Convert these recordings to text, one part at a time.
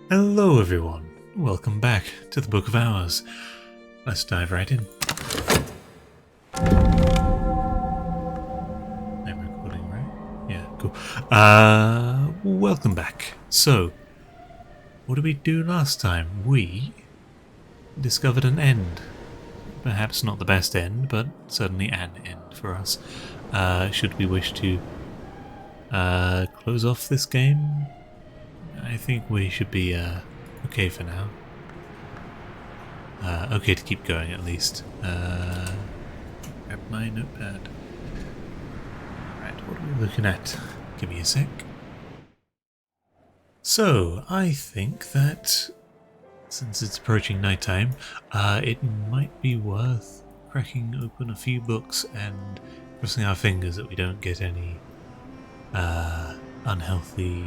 Hello everyone, welcome back to the Book of Hours. Let's dive right in. I'm recording, right? Yeah, cool. Welcome back. So, what did we do last time? We discovered an end. Perhaps not the best end, but certainly an end for us. Should we wish to close off this game? I think we should be okay for now. Okay to keep going at least. Grab my notepad. Right, what are we looking at? Give me a sec. So, I think that since it's approaching nighttime, it might be worth cracking open a few books and crossing our fingers that we don't get any unhealthy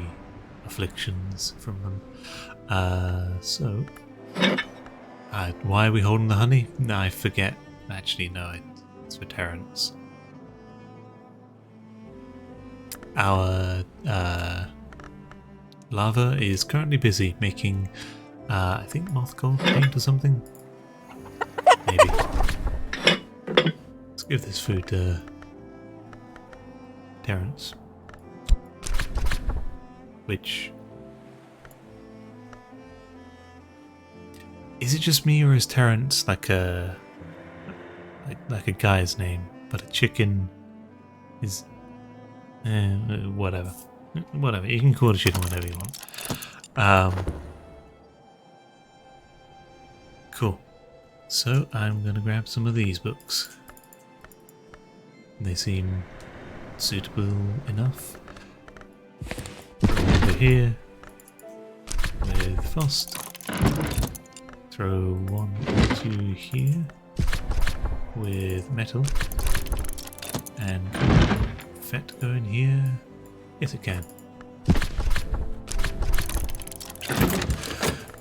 afflictions from them. Why are we holding the honey? No, I forget. Actually, no, it's for Terrence. Our lava is currently busy making, I think, moth gold paint or something. Maybe. Let's give this food to Terrence. Which... Is it just me, or is Terrence like a guy's name, but a chicken is whatever. Whatever. You can call the chicken whatever you want. Cool. So I'm gonna grab some of these books. They seem suitable enough. Over here with Fost. Throw one or two here with metal, and Fet go in here. Yes, it can.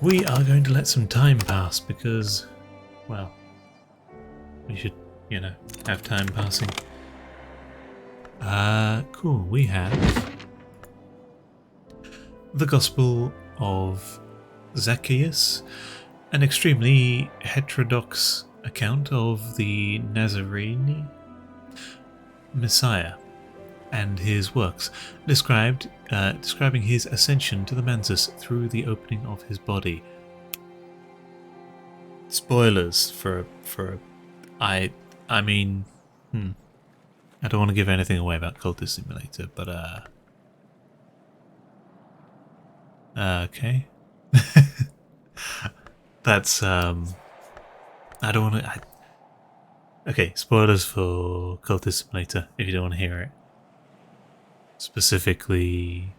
We are going to let some time pass because, well, we should, have time passing. Cool. We have the Gospel of Zacchaeus, an extremely heterodox account of the Nazarene Messiah and his works, describing his ascension to the Mansus through the opening of his body. Spoilers I don't want to give anything away about Cultist Simulator, but okay. That's I don't want to. Okay, spoilers for Cultist Simulator if you don't want to hear it. Specifically,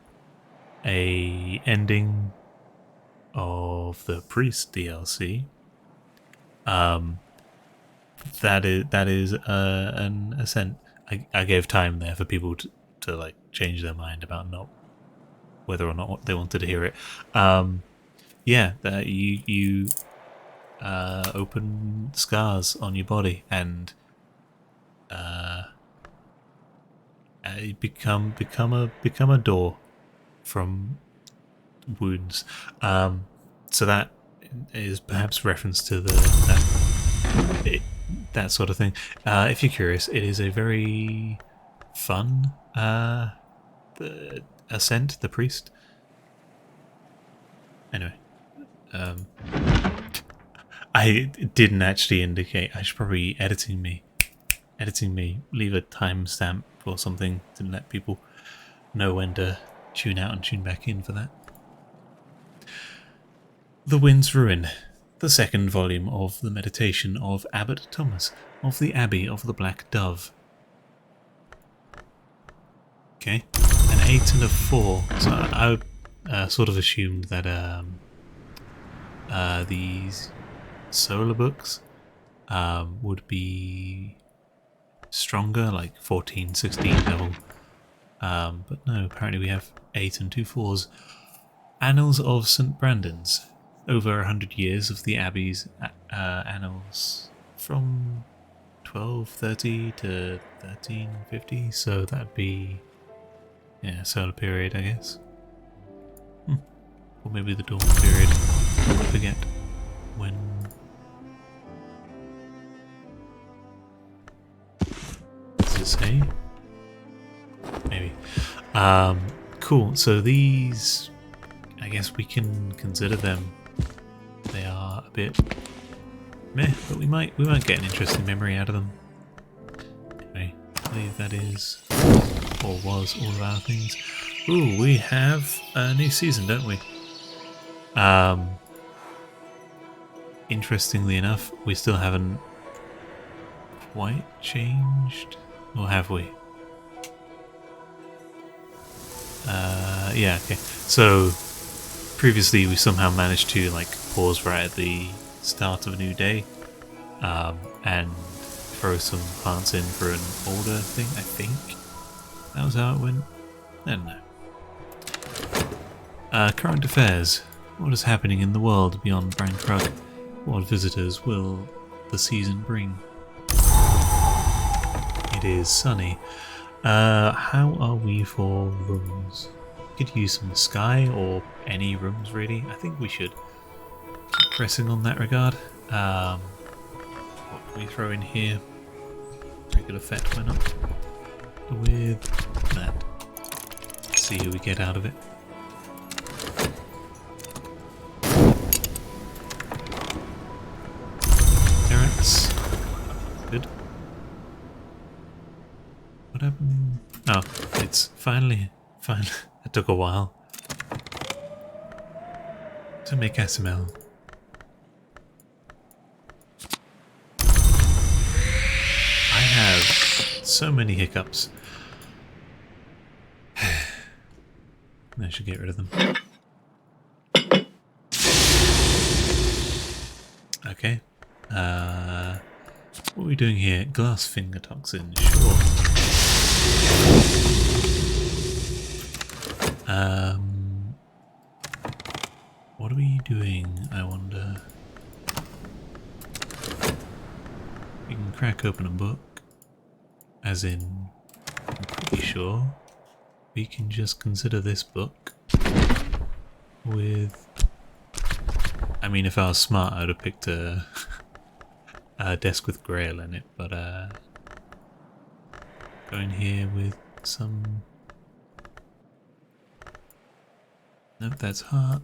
a ending of the Priest DLC. That is an ascent. I gave time there for people to like change their mind about not whether or not they wanted to hear it. Yeah, that you open scars on your body and become a door from wounds. So that is perhaps reference to that sort of thing. If you're curious, it is a very fun the ascent, the priest. Anyway, I didn't actually indicate. I should probably editing me, leave a timestamp or something to let people know when to tune out and tune back in for that. The Wind's Ruin, the second volume of the meditation of Abbot Thomas of the Abbey of the Black Dove. Okay, an 8 and a 4. So I sort of assumed that these solar books would be stronger, like 14, 16 level. But no, apparently we have 8 and 2 4s. Annals of St. Brandon's. Over 100 years of the Abbey's annals from 1230 to 1350, so that'd be, yeah, solar period, I guess. Or maybe the dawn period. I forget when. Does it say? Maybe. Cool. So these, I guess we can consider them. They are a bit meh, but we might get an interesting memory out of them. Anyway, I believe that is or was all of our things. Ooh, we have a new season, don't we? Interestingly enough, we still haven't quite changed, or have we? Yeah, okay. So previously we somehow managed to like pause right at the start of a new day, and throw some plants in for an older thing. I think that was how it went. I don't know. Current affairs. What is happening in the world beyond Brankrug? What visitors will the season bring? It is sunny. How are we for rooms? Could use some sky or any rooms really. I think we should keep pressing on that regard. What can we throw in here? Regular fet, why not? With that. See who we get out of it. Terrence. Good. What happened? Oh, it's finally. It took a while to make SML. I have so many hiccups. I should get rid of them. Okay. What are we doing here? Glass finger toxin, sure. What are we doing, I wonder? You can crack open a book, as in, I'm pretty sure we can just consider this book with... I mean, if I was smart, I would have picked a desk with Grail in it, but go in here with some... Nope, that's heart.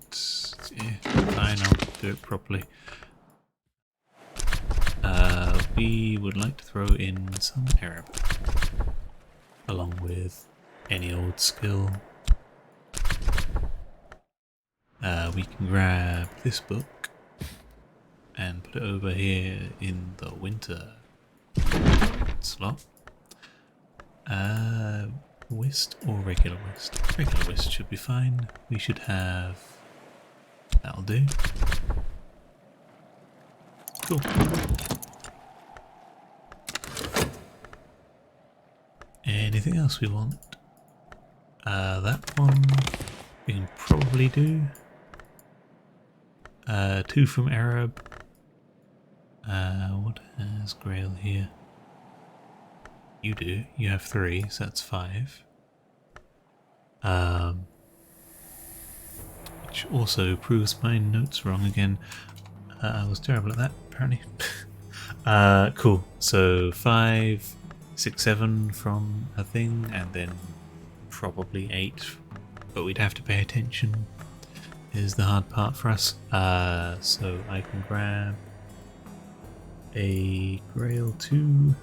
Yeah, fine, I'll do it properly. We would like to throw in some Arab, along with any old skill. We can grab this book and put it over here in the winter slot. Whist or regular whist? Regular whist should be fine. We should have... That'll do. Cool. Anything else we want? That one we can probably do. 2 from Arab. What has Grail here? You do. You have 3, so that's 5. Which also proves my notes wrong again. I was terrible at that, apparently. Cool. So 5, 6, 7 from a thing, and then probably 8. But we'd have to pay attention. Is the hard part for us. So I can grab a Grail 2.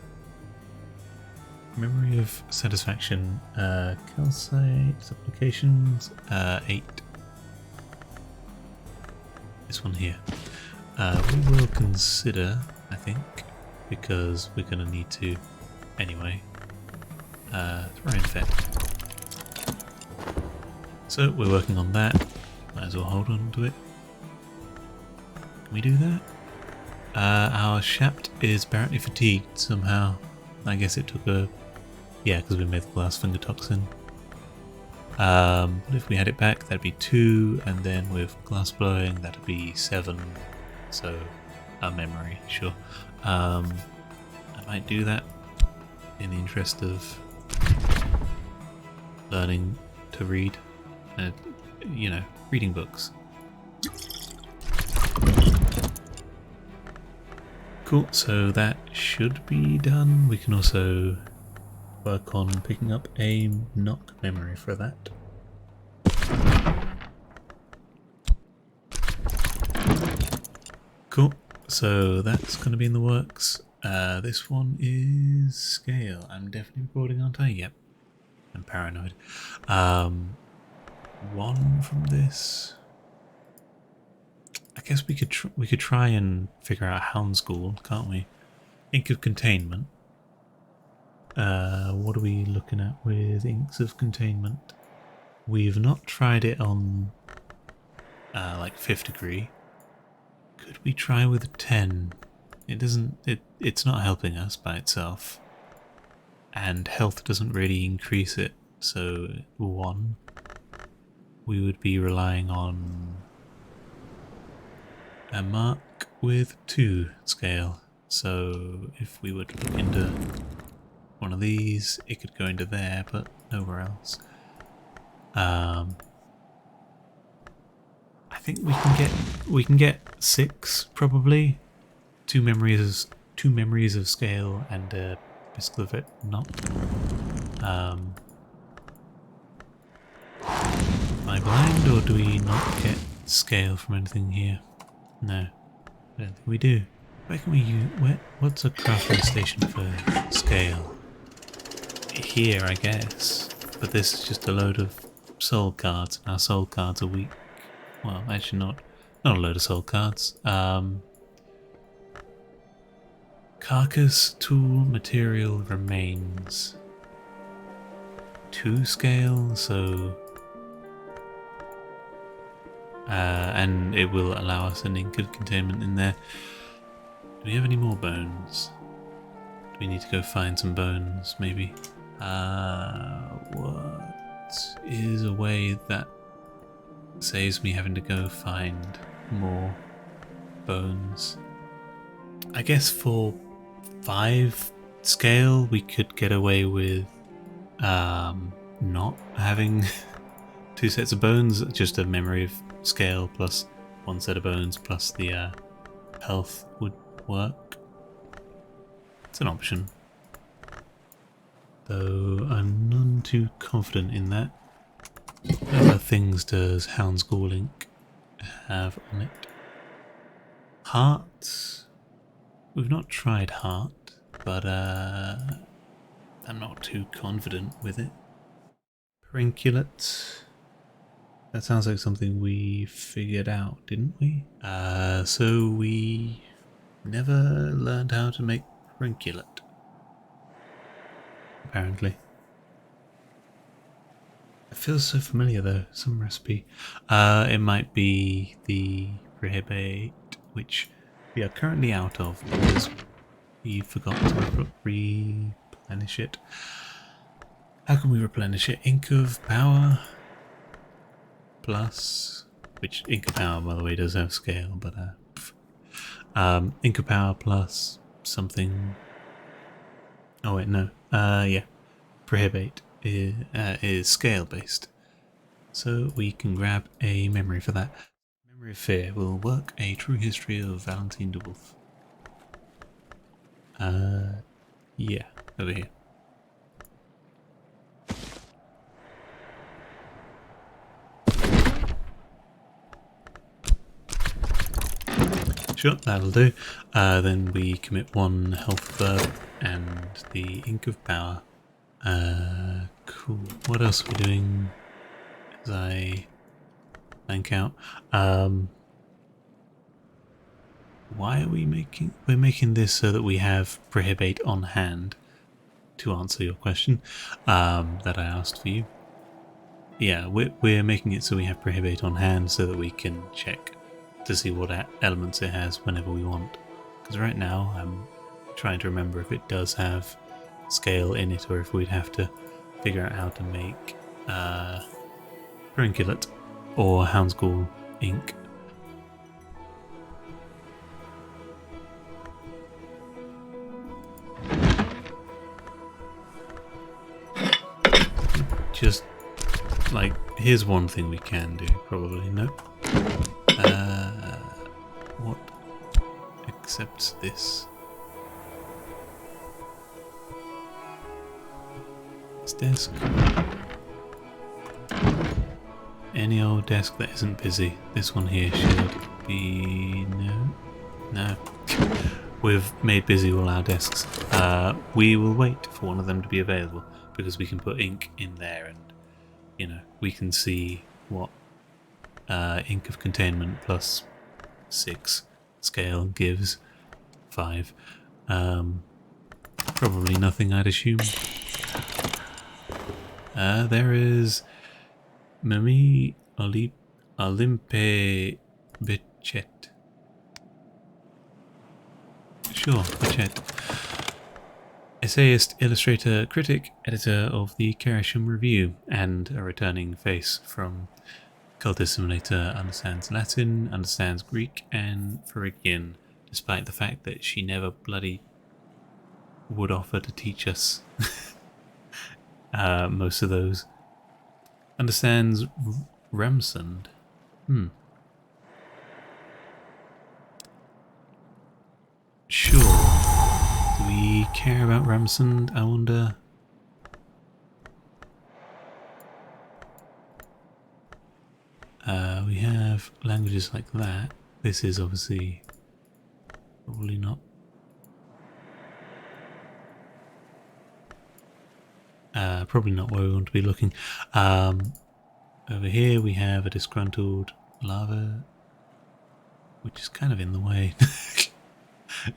Memory of Satisfaction, calcite, supplications, 8. This one here. We will consider, I think, because we're going to need to anyway, throw in Fed. So we're working on that, might as well hold on to it. Can we do that? Our Shapt is apparently fatigued somehow. I guess it took a... Yeah, because we made the glass finger toxin. But if we had it back, that'd be 2, and then with glass blowing, that'd be 7. So, a memory, sure. I might do that in the interest of learning to read. You know, reading books. Cool, so that should be done. We can also work on picking up a knock memory for that. Cool, so that's going to be in the works. This one is scale. I'm definitely recording, aren't I? Yep. I'm paranoid. One from this. I guess we could try and figure out Hound School, can't we? Ink of Containment. What are we looking at with Inks of Containment? We've not tried it on like 5th degree. Could we try with a 10? It's not helping us by itself. And health doesn't really increase it, so 1. We would be relying on a mark with 2 scale. So if we were to look into one of these, it could go into there, but nowhere else. I think we can get 6 probably. 2 memories of scale and a pistol of it not. Am I blind, or do we not get scale from anything here? No, I don't think we do. Where can we use? What's a crafting station for scale? Here, I guess. But this is just a load of soul cards. Our soul cards are weak. Well, actually not a load of soul cards. Carcass tool material remains 2 scale, so and it will allow us an ink of containment in there. Do we have any more bones? Do we need to go find some bones, maybe? What is a way that saves me having to go find more bones? I guess for 5 scale we could get away with not having 2 sets of bones, just a memory of scale plus 1 set of bones plus the health would work. It's an option, though I'm none too confident in that. What other things does Hound's Gall ink have on it? Hearts? We've not tried heart, but I'm not too confident with it. Perenculate. That sounds like something we figured out, didn't we? So we never learned how to make perenculate, apparently. It feels so familiar though, some recipe. It might be the prohibate, which we are currently out of because we forgot to replenish it. How can we replenish it? Ink of Power plus, which Ink of Power, by the way, does have scale, but Ink of Power plus something. Oh wait, no. Yeah, prohibate is scale based, so we can grab a memory for that. Memory of Fear will work. A True History of Valentine de Wolf. Yeah, over here. Sure, that'll do. Then we commit 1 health verb and the Ink of Power. Cool. What else are we doing as I blank out? Why are we making... We're making this so that we have prohibate on hand, to answer your question that I asked for you. Yeah, we're making it so we have prohibate on hand so that we can check to see what elements it has whenever we want. Because right now I'm trying to remember if it does have scale in it or if we'd have to figure out how to make perenculate or Hound's Gall ink. Just like, here's one thing we can do, probably. Nope. What accepts this? This desk. Any old desk that isn't busy. This one here should be... No. We've made busy all our desks. We will wait for one of them to be available because we can put ink in there and, you know, we can see what ink of containment plus 6 scale gives 5. Probably nothing, I'd assume. There is Mimi Olympe Bichet. Sure, Bichet. Essayist, illustrator, critic, editor of the Kerisham Review, and a returning face from Cultist Simulator, understands Latin, understands Greek and Phrygian, despite the fact that she never bloody would offer to teach us most of those. Understands Ramsund. Sure. Do we care about Ramsund, I wonder? We have languages like that. This is obviously probably not. Probably not where we want to be looking. Over here we have a disgruntled lava, which is kind of in the way.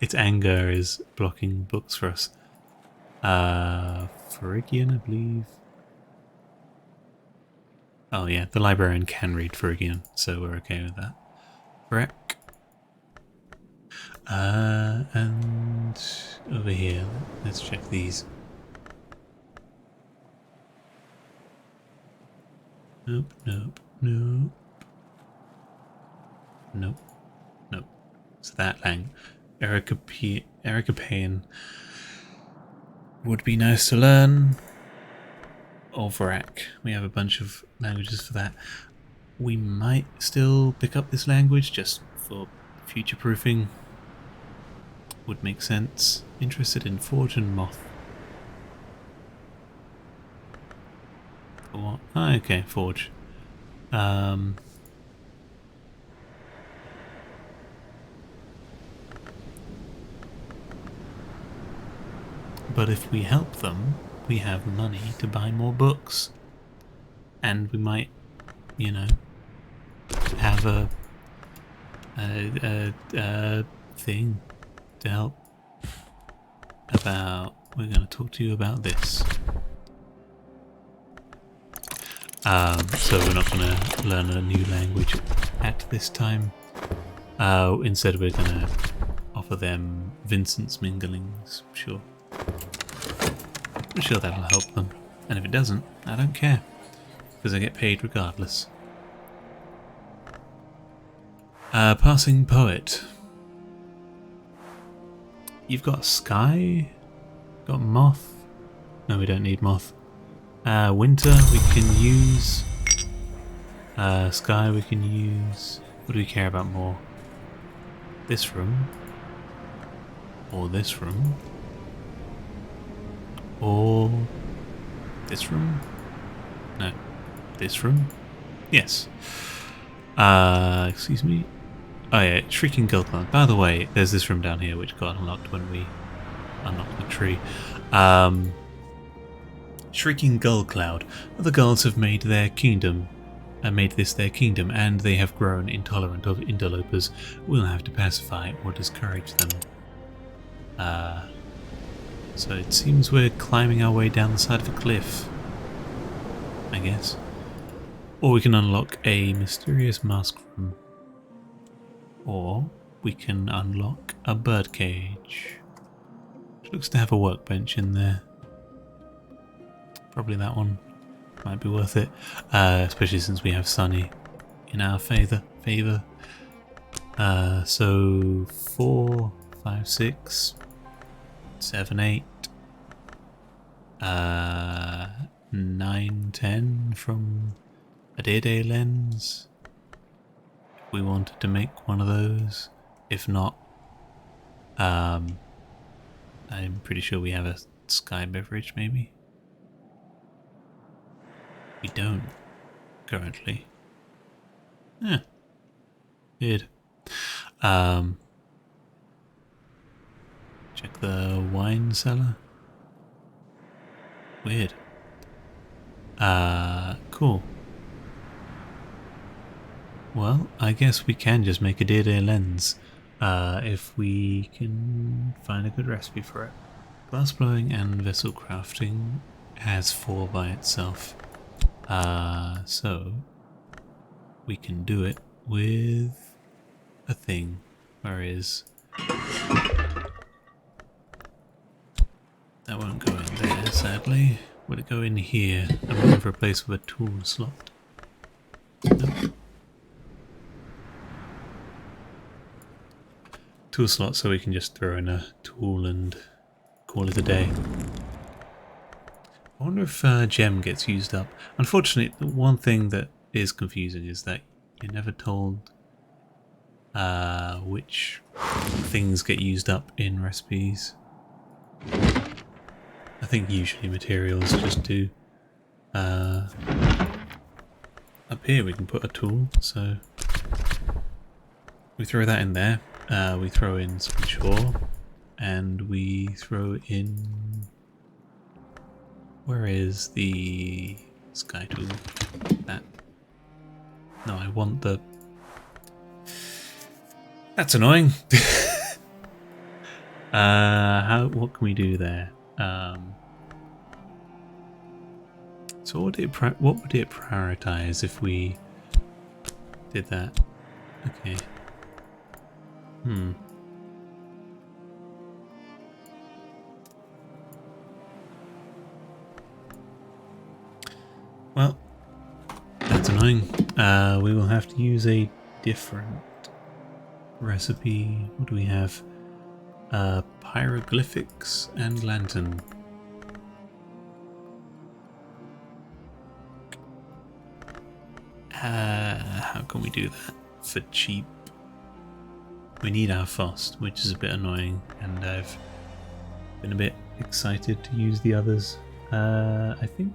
Its anger is blocking books for us. Phrygian, I believe. Oh yeah, the librarian can read Phrygian, so we're okay with that. Breck. And over here, let's check these. Nope, nope, nope. Nope, nope. So that language. Ericapean would be nice to learn. Or Vrak. We have a bunch of languages for that. We might still pick up this language just for future proofing. Would make sense. Interested in Forge and Moth. For what? Oh, okay, Forge. But if we help them, we have money to buy more books. And we might, you know, have a thing to help about. We're going to talk to you about this. So we're not going to learn a new language at this time. Instead we're going to offer them Vincent's Minglings, sure. I'm sure that'll help them. And if it doesn't, I don't care. Because I get paid regardless. Passing Poet. You've got Sky? Got Moth? No, we don't need Moth. Winter we can use. Sky we can use. What do we care about more? This room? Or this room? Or this room? No. This room? Yes. Excuse me? Oh yeah, Shrieking Gull Cloud. By the way, there's this room down here which got unlocked when we unlocked the tree. Shrieking Gull Cloud. The gulls have made their kingdom, made this their kingdom, and they have grown intolerant of interlopers. We'll have to pacify or discourage them. So it seems we're climbing our way down the side of a cliff, I guess. Or we can unlock a mysterious mask room. Or we can unlock a birdcage, which looks to have a workbench in there. Probably that one. Might be worth it, especially since we have Sunny in our favour. So 4, 5, 6, 7, 8, 9, 10 from a day lens. we wanted to make one of those. If not, I'm pretty sure we have a sky beverage, maybe. We don't currently. Yeah, weird. Check the wine cellar. Weird. Cool. Well, I guess we can just make a deer lens, if we can find a good recipe for it. Glass blowing and vessel crafting has 4 by itself. So we can do it with a thing. Where is... That won't go in there, sadly. Would it go in here? I'm looking for a place with a tool slot. Nope. Tool slot so we can just throw in a tool and call it a day. I wonder if gem gets used up. Unfortunately, the one thing that is confusing is that you're never told which things get used up in recipes. I think usually materials just do. Up here we can put a tool, so we throw that in there. We throw in some chore, and we throw in... Where is the sky tool? That. No, I want the... That's annoying! What can we do there? So what would it prioritize if we did that? Okay. Well, that's annoying. We will have to use a different recipe. What do we have? Pyroglyphics and lantern. How can we do that for cheap? We need our Fost, which is a bit annoying, and I've been a bit excited to use the others. I think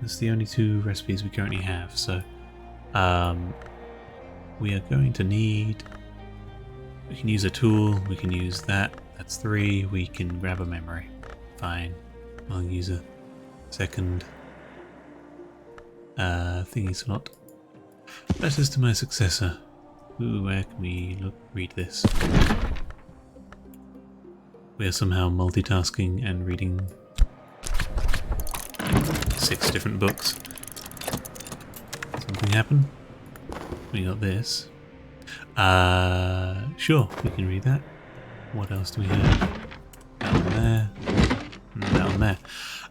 that's the only 2 recipes we currently have, so we are going to need... We can use a tool, we can use that, that's 3, we can grab a memory. Fine, I'll use a second thingy slot. Letters to my successor. Ooh, where can we read this? We are somehow multitasking and reading 6 different books. Something happened? We got this. Sure, we can read that. What else do we have? That one there. And that one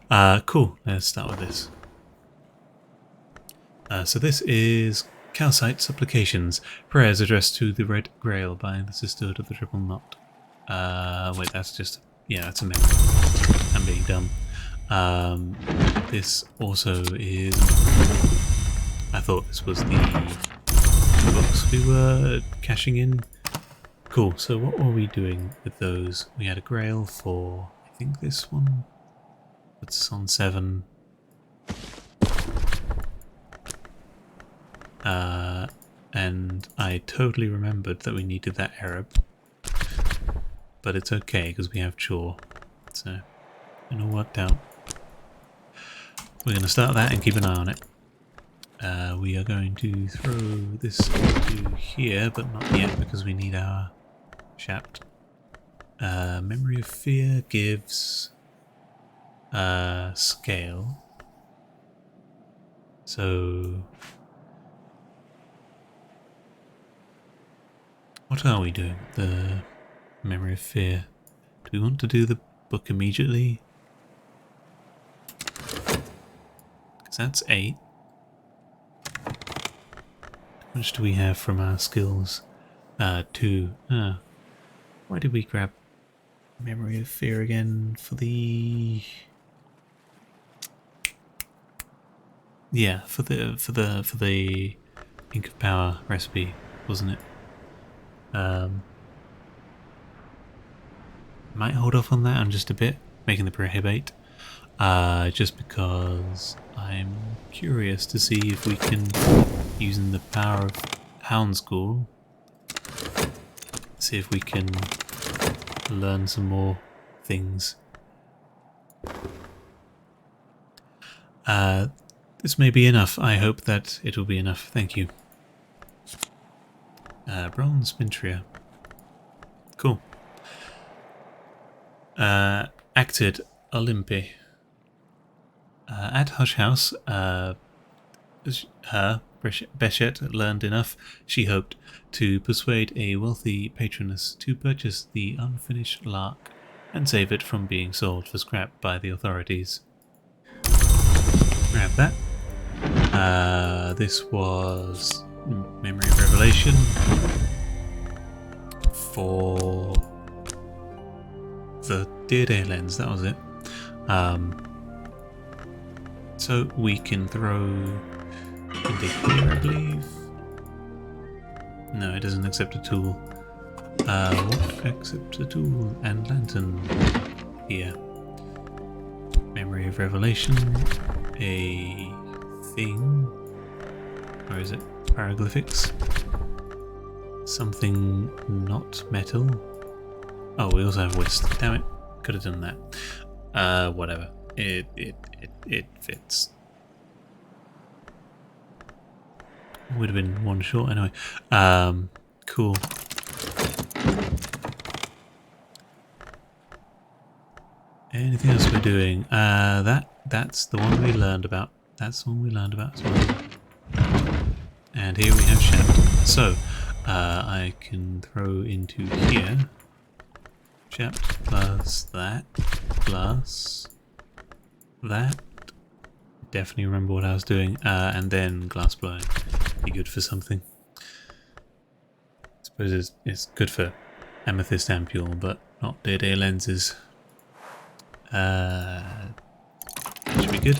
there. Cool, let's start with this. So this is Calcite Supplications, prayers addressed to the Red Grail by the Sisterhood of the Triple Knot. Wait, that's just... Yeah, that's a memory. I'm being dumb. This also is... I thought this was the books we were cashing in. Cool, so what were we doing with those? We had a grail for, I think this one. It's on 7. And I totally remembered that we needed that Arab. But it's okay, because we have chore. So, it all worked out. We're going to start that and keep an eye on it. We are going to throw this into here, but not yet, because we need our shaft. Memory of Fear gives scale. So... What are we doing? The Memory of Fear. Do we want to do the book immediately? Because that's 8. How much do we have from our skills? 2. Why did we grab Memory of Fear again for the... Yeah, for the Ink of Power recipe. wasn't it? Might hold off on that on just a bit, making the prohibate, just because I'm curious to see if we can, using the power of Hound School, see if we can learn some more things. This may be enough. I hope that it will be enough. Thank you. Bronze Spintria. Cool. Acted Olympi. At Hush House, Beshet learned enough, she hoped, to persuade a wealthy patroness to purchase the unfinished lark and save it from being sold for scrap by the authorities. Grab that. This was Memory of Revelation for the Dear Day lens, that was it. So we can throw into here, I believe. No, it doesn't accept a tool. What accepts a tool? And lantern here. Memory of Revelation. A thing. Or is it hieroglyphics? Something not metal. Oh, we also have whist. Damn it. Could have done that. Whatever. It fits. Would have been one short anyway. Cool. Anything else we're doing? That's the one we learned about. That's the one we learned about as well. And here we have Shaft. So, I can throw into here. Shaft plus that. Plus that. Definitely remember what I was doing. And then glass blowing. Be good for something. I suppose it's good for amethyst ampule, but not day-to-day lenses. Should be good.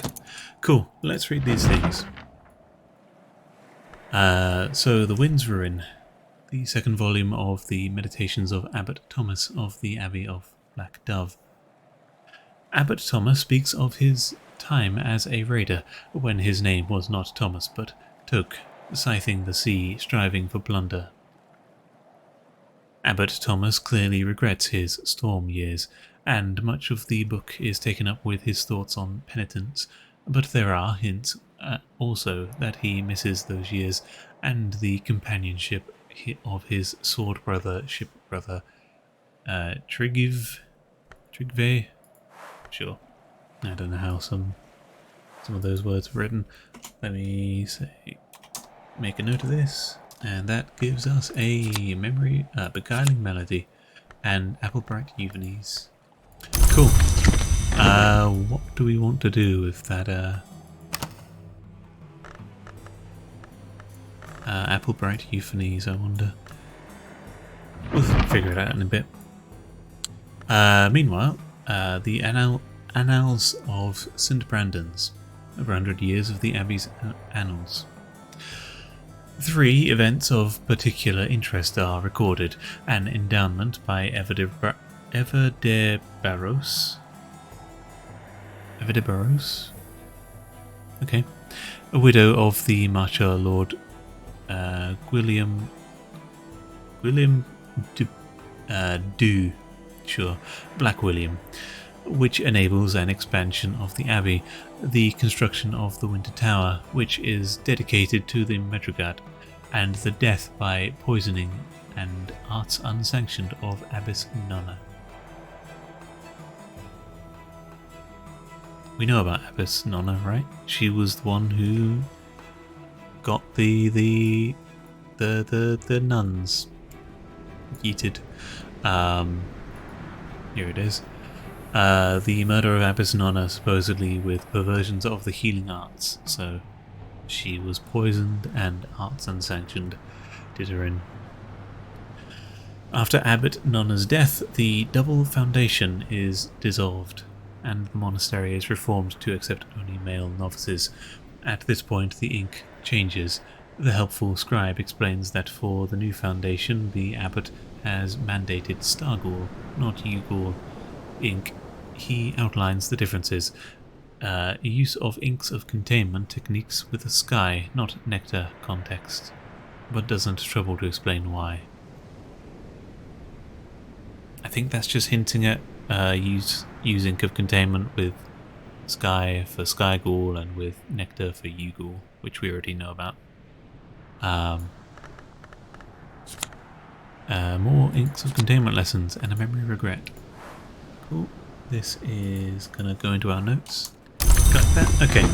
Cool. Let's read these things. So the Wind's Ruin, the second volume of the Meditations of Abbot Thomas of the Abbey of Black Dove. Abbot Thomas speaks of his time as a raider, when his name was not Thomas but Toke, scything the sea, striving for plunder. Abbot Thomas clearly regrets his storm years, and much of the book is taken up with his thoughts on penitence, but there are hints also that he misses those years and the companionship of his sword brother, ship brother, Trigve? Sure. I don't know how some of those words were written. Let me say, make a note of this, and that gives us a memory, beguiling melody, and Applebright Euphonies. Cool. What do we want to do with that? Applebright Euphonies, I wonder. We'll figure it out in a bit. Meanwhile, the Annals of St. Brandon's, over 100 years of the Abbey's annals. 3 events of particular interest are recorded: an endowment by Everdebaros. Okay. A widow of the Marcher Lord William Black William, which enables an expansion of the abbey, the construction of the Winter Tower, which is dedicated to the Medrigad, and the death by poisoning and arts unsanctioned of Abbess Nonna. We know about Abbess Nonna, right? She was the one who got the nuns yeeted. Here it is. The murder of Abbess Nonna, supposedly with perversions of the healing arts. So she was poisoned and arts unsanctioned did her in. After Abbot Nonna's death, the double foundation is dissolved, and the monastery is reformed to accept only male novices. At this point, the ink changes, The helpful scribe explains that for the new foundation, the abbot has mandated Starghoul, not Ughoul, ink. He outlines the differences. Use of inks of containment techniques with a sky, not nectar context, but doesn't trouble to explain why. I think that's just hinting at use ink of containment with sky for Skyghoul and with nectar for Ughoul, which we already know about. More inks of containment lessons and a memory regret. Cool. This is gonna go into our notes. Got that? Okay.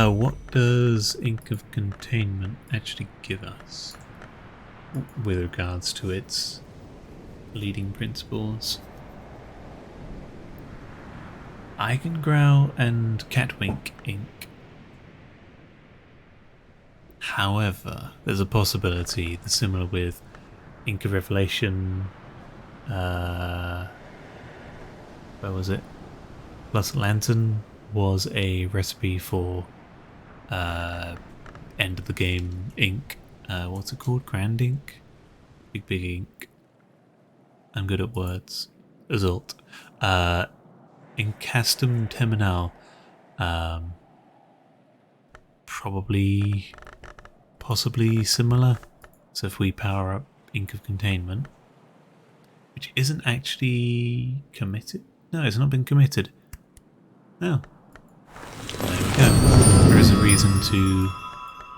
What does ink of containment actually give us with regards to its leading principles? Eigengrow and Catwink ink. However, there's a possibility the similar with Ink of Revelation, where was it? Plus Lantern was a recipe for end of the game ink. What's it called? Grand ink? Big ink. I'm good at words. Azult. Incastum Terminal. Possibly similar. So if we power up Ink of Containment, which isn't actually committed. No, it's not been committed. No. There we go. There is a reason to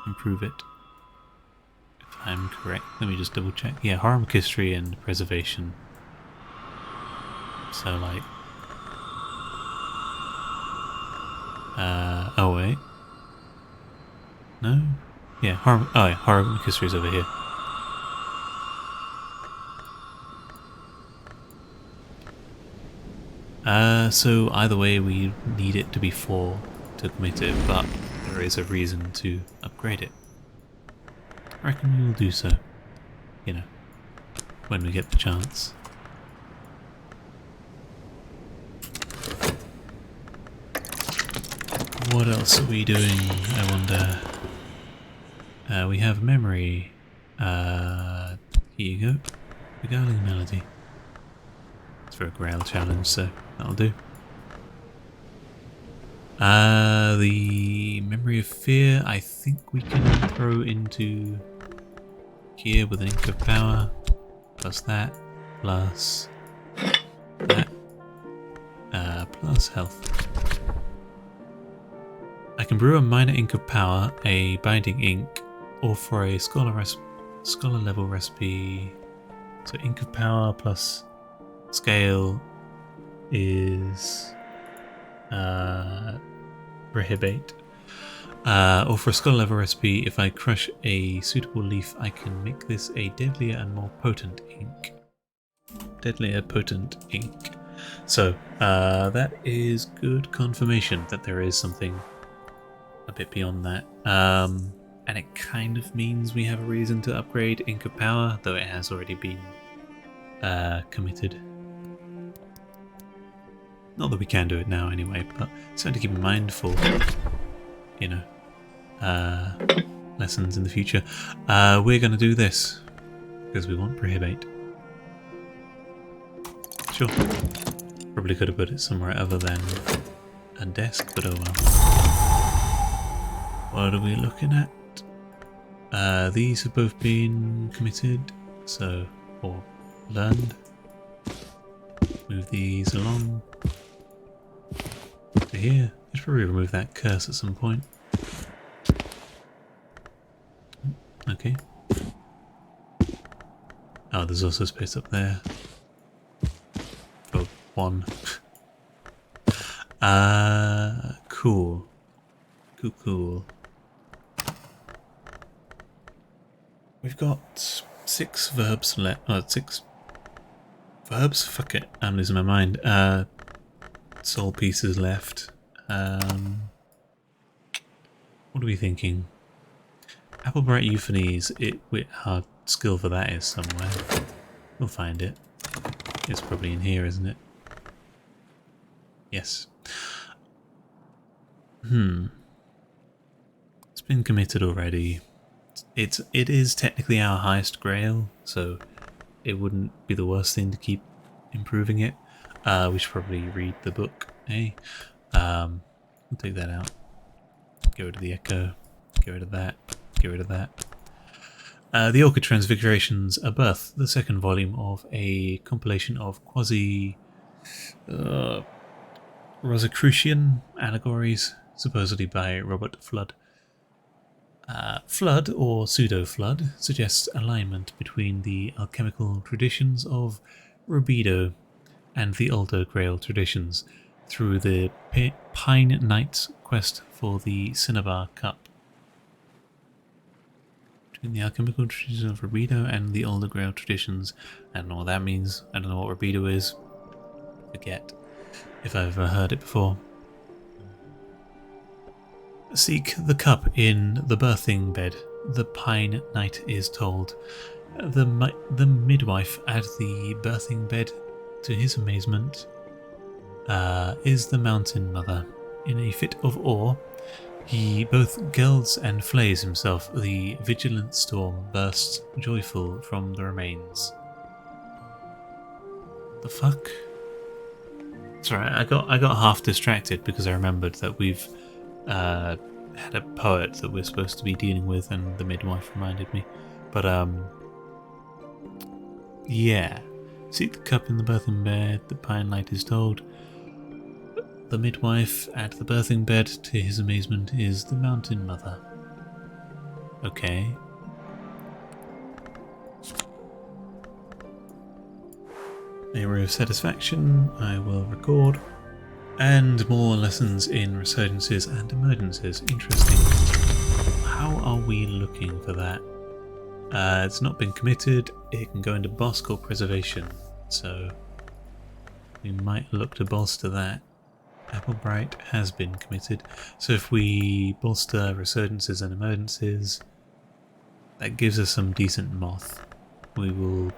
improve it. If I'm correct. Let me just double check. Yeah, Horror History and Preservation. So like... oh wait. No? Yeah, Horror History is over here. So either way we need it to be 4 to commit it, but there is a reason to upgrade it. I reckon we will do so, you know, when we get the chance. What else are we doing, I wonder? We have memory. Here you go. Beguiling melody. It's for a Grail challenge, so that'll do. The Memory of Fear, I think we can throw into here with an Ink of Power, plus that, plus that, plus health. I can brew a minor Ink of Power, a binding ink, or for a scholar level recipe. So Ink of Power plus scale is prohibate. Or for a scholar level recipe, if I crush a suitable leaf, I can make this a deadlier and more potent ink. Deadlier potent ink. So that is good confirmation that there is something a bit beyond that. And it kind of means we have a reason to upgrade Ink of Power, though it has already been committed. Not that we can do it now anyway, but something to keep in mind for, you know, lessons in the future. We're going to do this because we want Prohibate. Sure. Probably could have put it somewhere other than a desk, but oh well. What are we looking at? These have both been committed, so, or learned. Move these along to here. I should probably remove that curse at some point. Okay. Oh, there's also space up there. For 1. Cool. Cool. We've got 6 verbs left. Oh, 6 verbs? Fuck it. I'm losing my mind. Soul pieces left. What are we thinking? Applebright Euphonies. Our skill for that is somewhere. We'll find it. It's probably in here, isn't it? Yes. It's been committed already. it is technically our highest grail, so it wouldn't be the worst thing to keep improving it. We should probably read the book, eh? We'll take that out. Get rid of the echo. Get rid of that. Get rid of that. The Orchid Transfigurations, A Birth, the second volume of a compilation of Rosicrucian allegories, supposedly by Robert Flood. Flood, or pseudo-Flood, suggests alignment between the alchemical traditions of Rubido and the older Grail traditions through the Pine Knight's quest for the Cinnabar Cup. Between the alchemical traditions of Rubido and the older Grail traditions. I don't know what that means. I don't know what Rubido is. Forget if I've ever heard it before. Seek the cup in the birthing bed, the Pine Knight is told. The midwife at the birthing bed, to his amazement, is the Mountain Mother. In a fit of awe, he both gilds and flays himself. The vigilant storm bursts joyful from the remains. The fuck? Sorry, I got half distracted because I remembered that we've had a poet that we're supposed to be dealing with, and the midwife reminded me. But yeah. Seek the cup in the birthing bed, the Pine Knight is told. The midwife at the birthing bed, to his amazement, is the Mountain Mother. Okay. Area of satisfaction, I will record. And more lessons in resurgences and emergencies. Interesting. How are we looking for that? It's not been committed. It can go into Bosque or Preservation, so we might look to bolster that. Applebright has been committed, so if we bolster resurgences and emergencies, that gives us some decent moth. We will...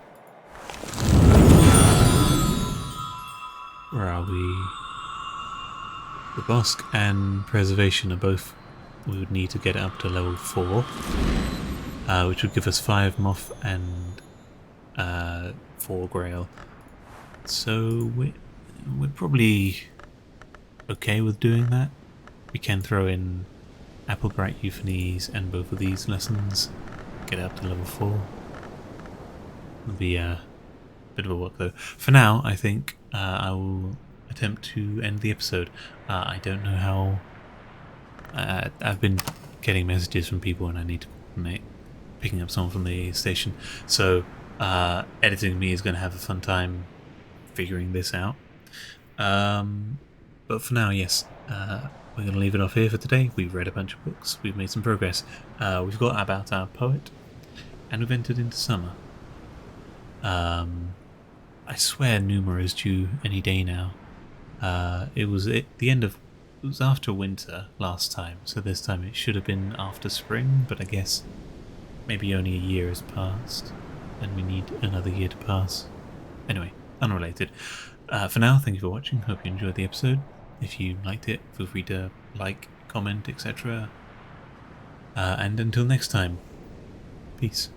Where are we? The Bosque and Preservation are both... We would need to get it up to level 4. Which would give us 5 moth and 4 grail. So we're probably okay with doing that. We can throw in Applebright Euphonies and both of these lessons. Get up to level 4. It'll be a bit of a work though. For now, I think I will attempt to end the episode. I don't know how... I've been getting messages from people and I need to coordinate picking up someone from the station, so editing me is going to have a fun time figuring this out. But for now, yes, we're going to leave it off here for today. We've read a bunch of books, we've made some progress, we've got about our poet, and we've entered into summer. I swear Numa is due any day now. It was after winter last time, so this time it should have been after spring, but I guess maybe only a year has passed, and we need another year to pass. Anyway, unrelated. For now, thank you for watching. Hope you enjoyed the episode. If you liked it, feel free to like, comment, etc. And until next time, peace.